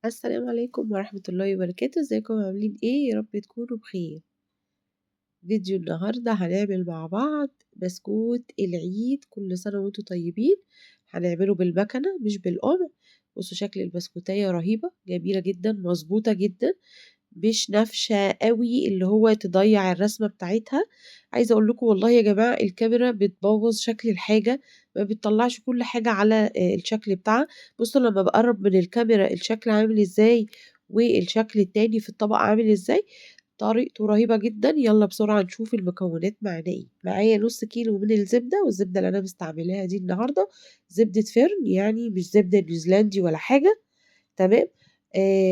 السلام عليكم ورحمة الله وبركاته، ازيكم عاملين ايه؟ يا رب تكونوا بخير. فيديو النهاردة هنعمل مع بعض بسكوت العيد، كل سنة وانتم طيبين. هنعمله بالمكنة مش بالقمع. بصوا شكل البسكوتية رهيبة، جميلة جدا، مظبوطة جدا، مش نافشة قوي اللي هو تضيع الرسمة بتاعتها. عايزة اقول لكم والله يا جماعة الكاميرا بتبوظ شكل الحاجة، ما بتطلعش كل حاجة على الشكل بتاعها. بصوا لما بقرب من الكاميرا الشكل عامل ازاي، والشكل التاني في الطبق عامل ازاي. طريقته رهيبة جدا. يلا بسرعة نشوف المكونات معانا ايه. معايا نص كيلو من الزبدة، والزبدة اللي انا مستعملاها دي النهاردة زبدة فرن، يعني مش زبدة نيوزيلندي ولا حاجة. تمام.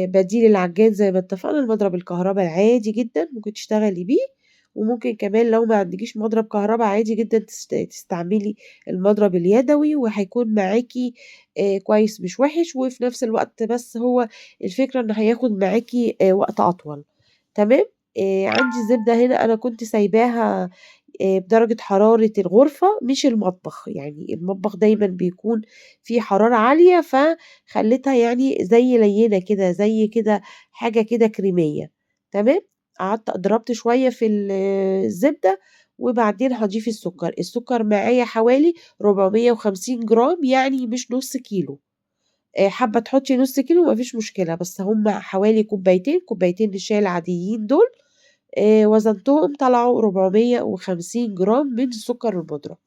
بديل العجان زي ما اتفقنا المضرب الكهرباء العادي جدا ممكن تشتغلي بيه. وممكن كمان لو ما عندكيش مضرب كهرباء عادي جدا تستعملي المضرب اليدوي، وهيكون معاكي كويس مش وحش، وفي نفس الوقت بس هو الفكرة ان هياخد معاكي وقت اطول. تمام. عندي الزبدة هنا انا كنت سايباها بدرجة حرارة الغرفة مش المطبخ، يعني المطبخ دايما بيكون فيه حرارة عالية، فخليتها يعني زي لينة كده، زي كده حاجة كده كريمية. تمام. قعدت ضربت شوية في الزبدة، وبعدين هضيف السكر معايا حوالي 450 جرام، يعني مش نص كيلو. حابة تحطي نص كيلو مفيش مشكلة، بس هم حوالي كوبايتين الشاي العاديين دول. وزنتهم طلعوا 450 جرام من السكر البودرة.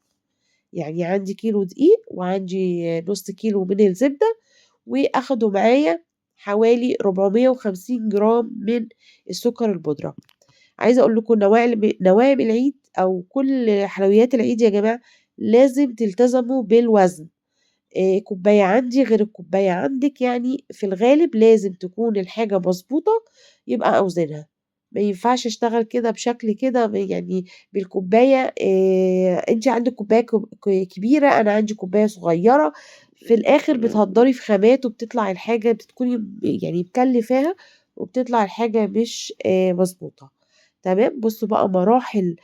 يعني عندي كيلو دقيق وعندي نص كيلو من الزبدة، وأخدوا معايا حوالي 450 جرام من السكر البودرة. عايزة أقول لكم نواعم العيد أو كل حلويات العيد يا جماعة لازم تلتزموا بالوزن. كوباية عندي غير الكوباية عندك، يعني في الغالب لازم تكون الحاجة مظبوطة، يبقى أوزنها. ما ينفعش اشتغل كده بشكل كده يعني بالكوباية. انت عندك كوباية كبيرة، انا عندي كوباية صغيرة. في الاخر بتهدري في خامات، وبتطلع الحاجة بتكوني يعني مكلفاها، وبتطلع الحاجة مش مظبوطة. تمام. بصوا بقى مراحل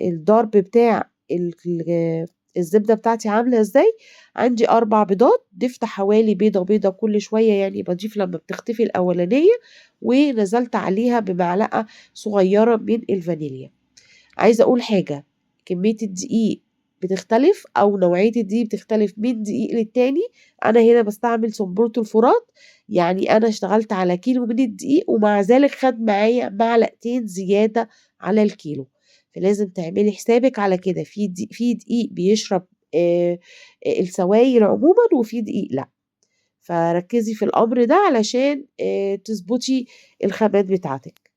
الضرب بتاع الزبدة بتاعتي عاملة ازاي. عندي 4 بيضات، ضفت حوالي بيضة كل شوية، يعني بضيف لما بتختفي الأولانية، ونزلت عليها بمعلقة صغيرة من الفانيليا. عايزة أقول حاجة، كمية الدقيق بتختلف أو نوعية الدقيق بتختلف من دقيق للتاني. أنا هنا بستعمل سنبلة الفرات، يعني أنا اشتغلت على كيلو من الدقيق، ومع ذلك خد معايا معلقتين زيادة على الكيلو. فلازم تعملي حسابك على كده، في دقيق بيشرب السوائل عموما، وفي دقيق لأ. فركزي في الأمر ده علشان تظبطي الخامات بتاعتك.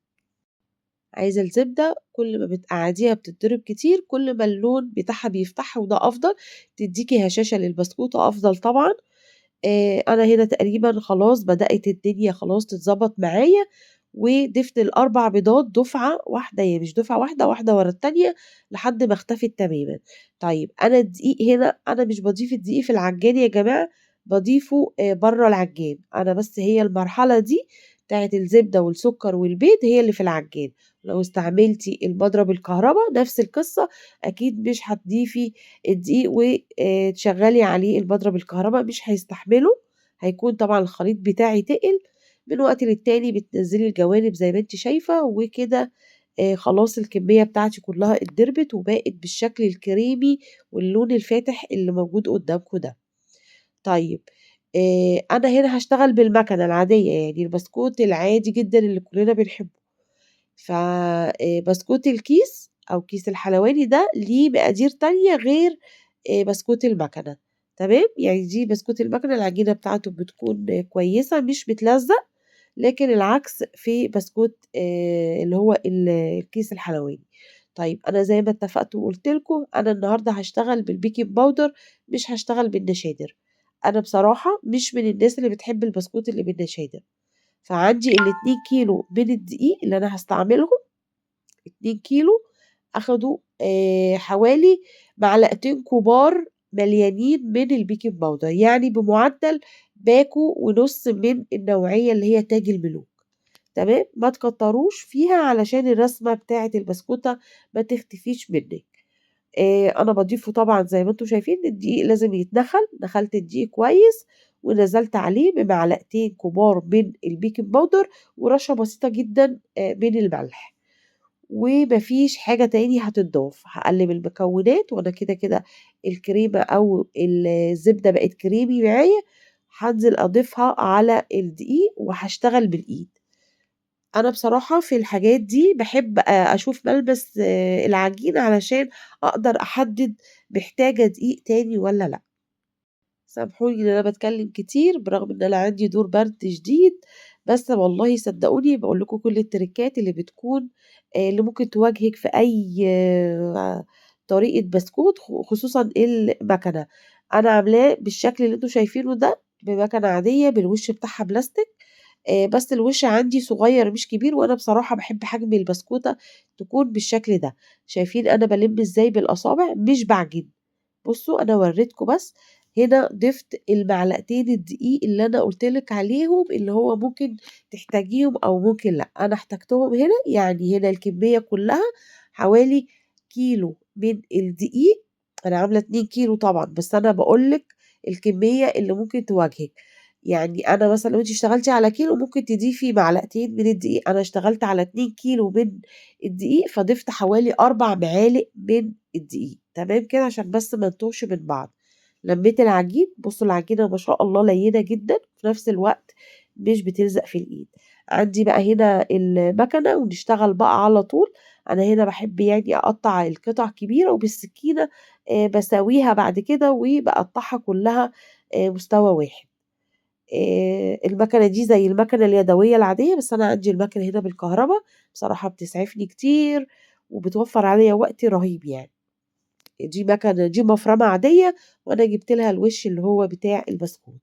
عايزة الزبدة كل ما بتقعديها بتتضرب كتير، كل ما اللون بتاعها بيفتح، وده أفضل، تديكي هشاشة للبسكوتة أفضل طبعا. أنا هنا تقريبا خلاص بدأت الدنيا خلاص تتظبط معايا، وضفت الأربع بيضات دفعة واحدة، يعني مش دفعة واحدة، واحدة ورا التانية لحد ما اختفت تماما. طيب أنا الدقيق هنا أنا مش بضيف الدقيق في العجان يا جماعة، بضيفه بره العجان. أنا بس هي المرحلة دي بتاعت الزبدة والسكر والبيض هي اللي في العجان. لو استعملتي المضرب الكهرباء نفس القصة، أكيد مش هتضيفي الدقيق وتشغلي عليه المضرب الكهرباء، مش هيستحمله. هيكون طبعا الخليط بتاعي تقل، من وقت للتاني بتنزلي الجوانب زي ما انت شايفة، وكده خلاص الكمية بتاعتي كلها اتضربت وبقت بالشكل الكريمي واللون الفاتح اللي موجود قدامكم ده. طيب انا هنا هشتغل بالمكنة العادية، يعني البسكوت العادي جدا اللي كلنا بنحبه. فبسكوت الكيس أو كيس الحلواني ده ليه مقادير تانية غير بسكوت المكنة. تمام. يعني دي بسكوت المكنة العجينة بتاعته بتكون كويسة مش بتلزق، لكن العكس في بسكوت اللي هو الكيس الحلواني. طيب أنا زي ما اتفقت وقلت لكم، أنا النهاردة هشتغل بالبيكنج باودر، مش هشتغل بالنشادر. أنا بصراحة مش من الناس اللي بتحب البسكوت اللي بالنشادر. فعندي ال2 كيلو من الدقيق اللي أنا هاستعملهم، 2 كيلو أخدوا حوالي معلقتين كبار مليانين من البيكنج باودر، يعني بمعدل باكو ونص من النوعية اللي هي تاج الملوك. تمام. ما تكتروش فيها علشان الرسمة بتاعة البسكوتة ما تختفيش منك. أنا باضيفه طبعًا زي ما أنتم شايفين الدقيق لازم يتنخل، نخلت الدقيق كويس، ونزلت عليه بمعلقتين كبار من البيكنج باودر ورشة بسيطة جدًا من الملح. وما فيش حاجة تاني هتتضاف، هاقلّب المكونات وأنا كده الكريمة أو الزبدة بقت كريمي معايا، هانزل أضيفها على الدقيق وهاشتغل بالإيد. أنا بصراحة في الحاجات دي باحب أشوف ملمس العجينة علشان أقدر أحدد محتاجة دقيق تاني والّا لأ. سامحوني إن أنا باتكلم كتير برغم إن أنا عندي دور برد شديد، بس والله صدقوني باقول لكم كل التريكات اللي بتكون اللي ممكن تواجهِك في أي طريقة بسكوت خصوصًا المكنة. أنا عاملاه بالشكل اللي أنتم شايفينه ده بمكنة عادية بالوش بتاعها بلاستيك، بس الوش عندي صغير مش كبير، وأنا بصراحة باحب حجم البسكوتة تكون بالشكل ده. شايفين أنا بالِم إزاي بالأصابع مش باعجن. بُصّوا أنا وريتكم بس، هنا ضِفت المعلقتين الدقيق اللي أنا قُلت لِك عليهم، اللي هو ممكن تحتاجيهم أو ممكن لأ، أنا احتجتهم هنا، يعني هنا الكمية كلّها حوالي كيلو من الدقيق، أنا عاملة 2 كيلو طبعًا، بس أنا باقول لِك الكمية اللي ممكن تواجهِك. يعني أنا مثلًا لو أنتِ اشتغلتِ على كيلو ممكن تضيفي معلقتين من الدقيق، أنا اشتغلت على 2 كيلو من الدقيق، فضِفت حوالي 4 معالق من الدقيق، تمام كده عشان بس ما نتوهش من بعض. لمّيت العجين، بُصّوا العجينة ما شاء الله ليّنة جدًا، في نفس الوقت مش بتلزق في الإيد. عندي بقى هنا المكنة ونشتغل بقى على طول. أنا هنا باحب يعني أقطّع القطع كبيرة وبالسكينة باساويها بعد كده وباقطّعها كلّها مستوى واحد. المكنة دي زي المكنة اليدوية العادية، بس أنا عندي المكنة هنا بالكهربا، بصراحة بتسعفني كتير وبتوفّر عليّا وقت رهيب يعني. دي مفرمة عادية وأنا جِبت لها الوش اللي هو بتاع البسكوت،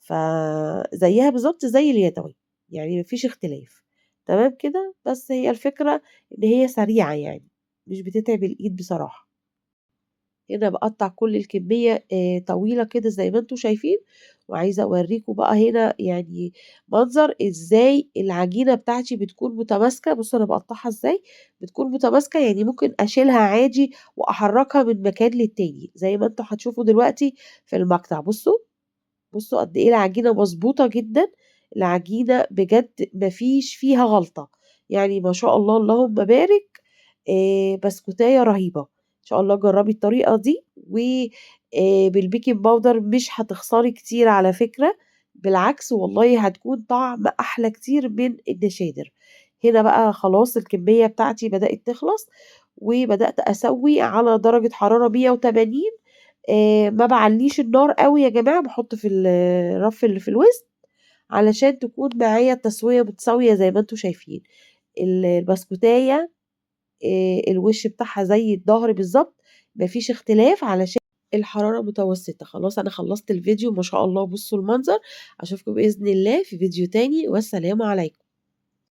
فزيّها بالضبط زي اليدوي، يعني ما فيش اختلاف، تمام كده؟ بس هي الفكرة إن هي سريعة يعني، مش بتتعب الإيد بصراحة. هنا باقطّع كل الكمية طويلة كده زي ما أنتم شايفين، وعايزة أورّيكم بقى هنا يعني منظر إزاي العجينة بتاعتي بتكون متماسكة، بُصّوا أنا باقطّعها إزاي، بتكون متماسكة يعني ممكن أشيلها عادي وأحرّكها من مكان للتاني، زي ما أنتم هتشوفوا دلوقتي في المقطع، بُصّوا قد إيه العجينة مضبوطة جدًا، العجينة بجد ما فيش فيها غلطة، يعني ما شاء الله اللهم بارك، بسكوتاية رهيبة. إن شاء الله جرّبي الطريقة دي بالبيكنج باودر مش هتخسري كتير على فكرة، بالعكس والله هتكون طعم أحلى كتير من النشادر. هنا بقى خلاص الكمية بتاعتي بدأت تخلص، وبدأت أسوّي على درجة حرارة 180. ما باعلّيش النار أوي يا جماعة، باحُط في الرف اللي في الوسط علشان تكون معايا التسوية متساوية زي ما أنتم شايفين. البسكوتاية الوش بتاعها زي الضهر بالضبط، ما فيش اختلاف علشان الحرارة متوسطة. خلاص أنا خلّصت الفيديو ما شاء الله بُصّوا المنظر، أشوفكم بإذن الله في فيديو تاني والسلام عليكم.